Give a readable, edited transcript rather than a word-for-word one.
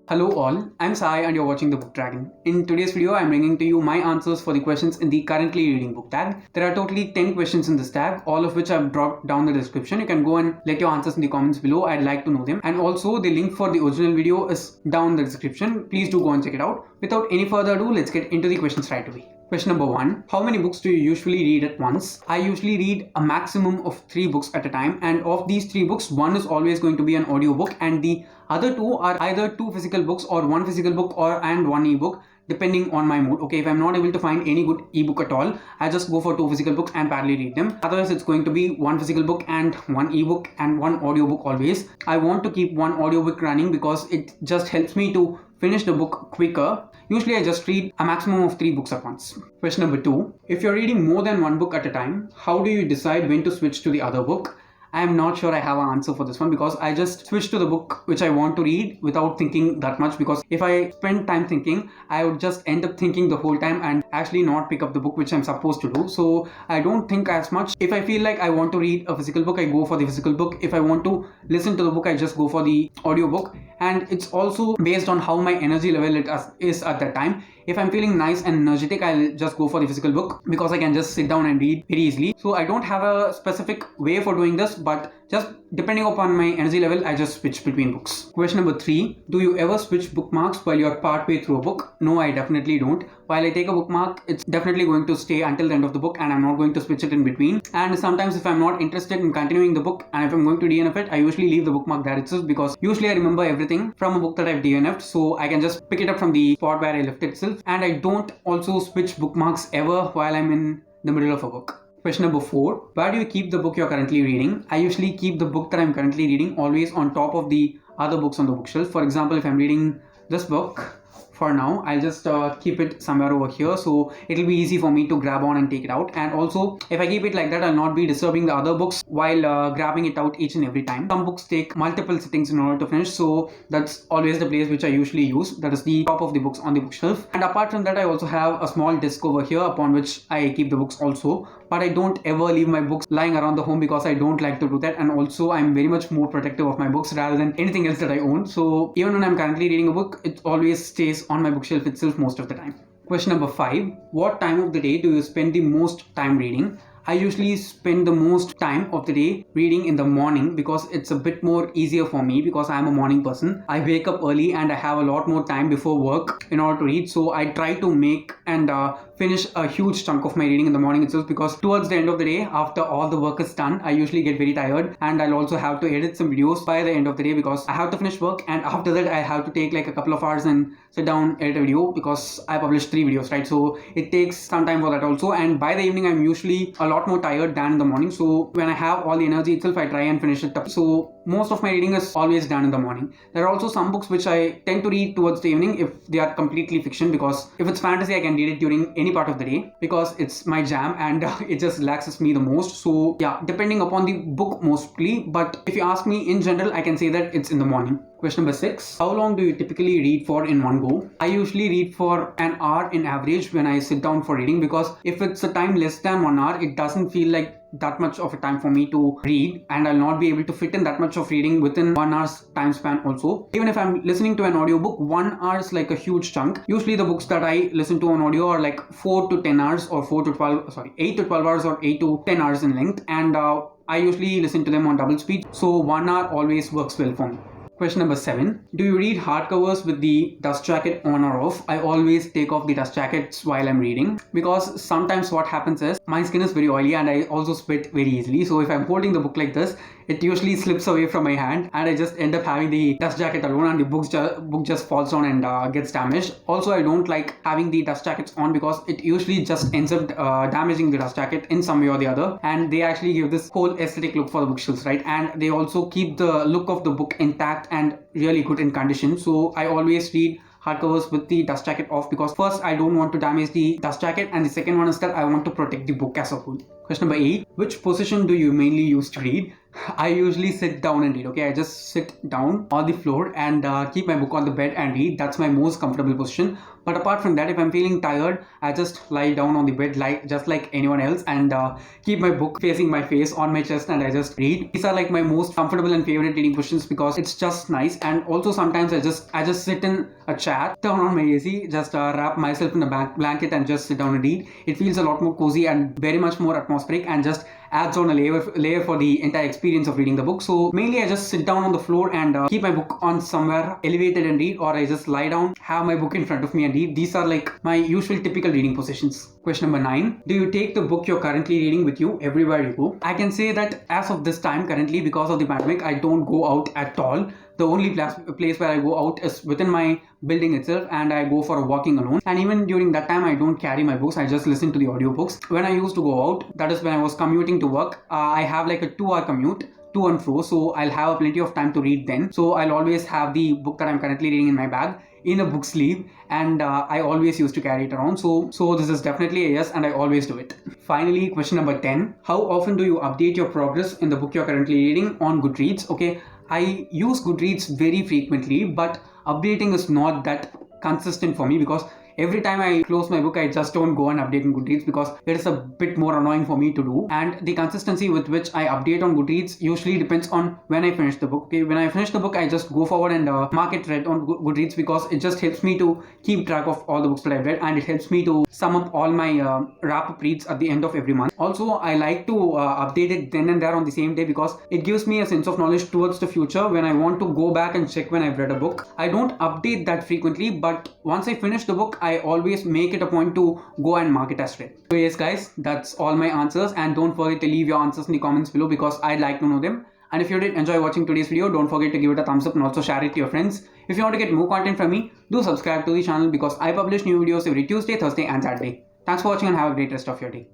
Hello all, I'm Sai and you're watching the Book Dragon. In today's video, I'm bringing to you my answers for the questions in the currently reading book tag. There are totally 10 questions in this tag, all of which I've dropped down the description. You can go and let your answers in the comments below. I'd like to know them. And also the link for the original video is down in the description. Please do go and check it out. Without any further ado, let's get into the questions right away. Question number 1. How many books do you usually read at once? I usually read a maximum of 3 books at a time, and of these 3 books, one is always going to be an audiobook and the other 2 are either 2 physical books or 1 physical book and 1 ebook, depending on my mood. Okay, if I'm not able to find any good ebook at all, I just go for 2 physical books and parallelly read them. Otherwise, it's going to be 1 physical book and 1 ebook and 1 audiobook always. I want to keep 1 audiobook running because it just helps me to finish the book quicker. Usually I just read a maximum of 3 books at once. Question number 2. If you're reading more than 1 book at a time, how do you decide when to switch to the other book? I am not sure I have an answer for this one because I just switch to the book which I want to read without thinking that much, because if I spend time thinking, I would just end up thinking the whole time and actually not pick up the book which I'm supposed to do. So I don't think as much. If I feel like I want to read a physical book, I go for the physical book. If I want to listen to the book, I just go for the audiobook. And it's also based on how my energy level is at that time. If I'm feeling nice and energetic, I'll just go for the physical book because I can just sit down and read very easily. So I don't have a specific way for doing this, but just depending upon my energy level, I just switch between books. Question number 3. Do you ever switch bookmarks while you're partway through a book? No, I definitely don't. While I take a bookmark, it's definitely going to stay until the end of the book and I'm not going to switch it in between. And sometimes if I'm not interested in continuing the book and if I'm going to DNF it, I usually leave the bookmark there itself because usually I remember everything from a book that I've DNF'd, so I can just pick it up from the spot where I left it itself. And I don't also switch bookmarks ever while I'm in the middle of a book. Question number 4. Where do you keep the book you're currently reading? I usually keep the book that I'm currently reading always on top of the other books on the bookshelf. For example, if I'm reading this book, for now, I'll just keep it somewhere over here, so it'll be easy for me to grab on and take it out. And also, if I keep it like that, I'll not be disturbing the other books while grabbing it out each and every time. Some books take multiple sittings in order to finish, so that's always the place which I usually use. That is the top of the books on the bookshelf. And apart from that, I also have a small desk over here upon which I keep the books also. But I don't ever leave my books lying around the home because I don't like to do that, and also I'm very much more protective of my books rather than anything else that I own. So even when I'm currently reading a book, it always stays on my bookshelf itself most of the time. Question number 5. What time of the day do you spend the most time reading? I usually spend the most time of the day reading in the morning because it's a bit more easier for me because I'm a morning person. I wake up early and I have a lot more time before work in order to read. So I try to make and finish a huge chunk of my reading in the morning itself, because towards the end of the day, after all the work is done, I usually get very tired and I'll also have to edit some videos by the end of the day because I have to finish work, and after that I have to take like a couple of hours and sit down, edit a video because I published 3 videos, right? So it takes some time for that also, and by the evening I'm usually a lot more tired than in the morning. So when I have all the energy itself, I try and finish it up. So most of my reading is always done in the morning. There are also some books which I tend to read towards the evening if they are completely fiction, because if it's fantasy I can read it during any part of the day because it's my jam and it just relaxes me the most. So yeah, depending upon the book mostly, but if you ask me in general, I can say that it's in the morning. Question number 6. How long do you typically read for in one go? I usually read for an hour in average when I sit down for reading, because if it's a time less than 1 hour, it doesn't feel like that much of a time for me to read, and I'll not be able to fit in that much of reading within 1 hour's time span also. Even if I'm listening to an audiobook, 1 hour is like a huge chunk. Usually the books that I listen to on audio are like 4 to 10 hours or 8 to 12 hours or 8 to 10 hours in length, and I usually listen to them on double speed, so 1 hour always works well for me. Question number 7. Do you read hardcovers with the dust jacket on or off? I always take off the dust jackets while I'm reading, because sometimes what happens is my skin is very oily and I also sweat very easily. So if I'm holding the book like this, it usually slips away from my hand and I just end up having the dust jacket alone, and the book just falls down and gets damaged. Also, I don't like having the dust jackets on because it usually just ends up damaging the dust jacket in some way or the other, and they actually give this whole aesthetic look for the bookshelves, right? And they also keep the look of the book intact and really good in condition. So I always read hardcovers with the dust jacket off because first, I don't want to damage the dust jacket, and the second one is that I want to protect the book as a whole. Question number 8. Which position do you mainly use to read? I usually sit down and read. Okay, I just sit down on the floor and keep my book on the bed and read. That's my most comfortable position. But apart from that, if I'm feeling tired, I just lie down on the bed just like anyone else, and keep my book facing my face on my chest, and I just read. These are like my most comfortable and favorite reading positions because it's just nice. And also sometimes I just sit in a chair, turn on my AC, just wrap myself in a blanket and just sit down and read. It feels a lot more cozy and very much more atmospheric, and just adds on a layer for the entire experience of reading the book. So mainly I just sit down on the floor and keep my book on somewhere elevated and read, or I just lie down, have my book in front of me and read. These are like my usual typical reading positions. Question number 9. Do you take the book you're currently reading with you everywhere you go? I can say that as of this time currently, because of the pandemic, I don't go out at all. The only place where I go out is within my building itself, and I go for a walking alone. And even during that time, I don't carry my books. I just listen to the audiobooks. When I used to go out, that is when I was commuting to work. I have like a 2-hour commute to and fro, so I'll have plenty of time to read then. So I'll always have the book that I'm currently reading in my bag in a book sleeve, and I always used to carry it around. So this is definitely a yes, and I always do it. Finally, question number 10. How often do you update your progress in the book you're currently reading on Goodreads? Okay, I use Goodreads very frequently, but updating is not that consistent for me because every time I close my book, I just don't go and update on Goodreads because it is a bit more annoying for me to do. And the consistency with which I update on Goodreads usually depends on when I finish the book. Okay, when I finish the book, I just go forward and mark it read on Goodreads because it just helps me to keep track of all the books that I've read, and it helps me to sum up all my wrap-up reads at the end of every month. Also, I like to update it then and there on the same day because it gives me a sense of knowledge towards the future when I want to go back and check when I've read a book. I don't update that frequently, but once I finish the book, I always make it a point to go and mark it as read. So yes guys, that's all my answers, and don't forget to leave your answers in the comments below because I'd like to know them. And if you did enjoy watching today's video, don't forget to give it a thumbs up and also share it to your friends. If you want to get more content from me, do subscribe to the channel because I publish new videos every Tuesday, Thursday and Saturday. Thanks for watching and have a great rest of your day.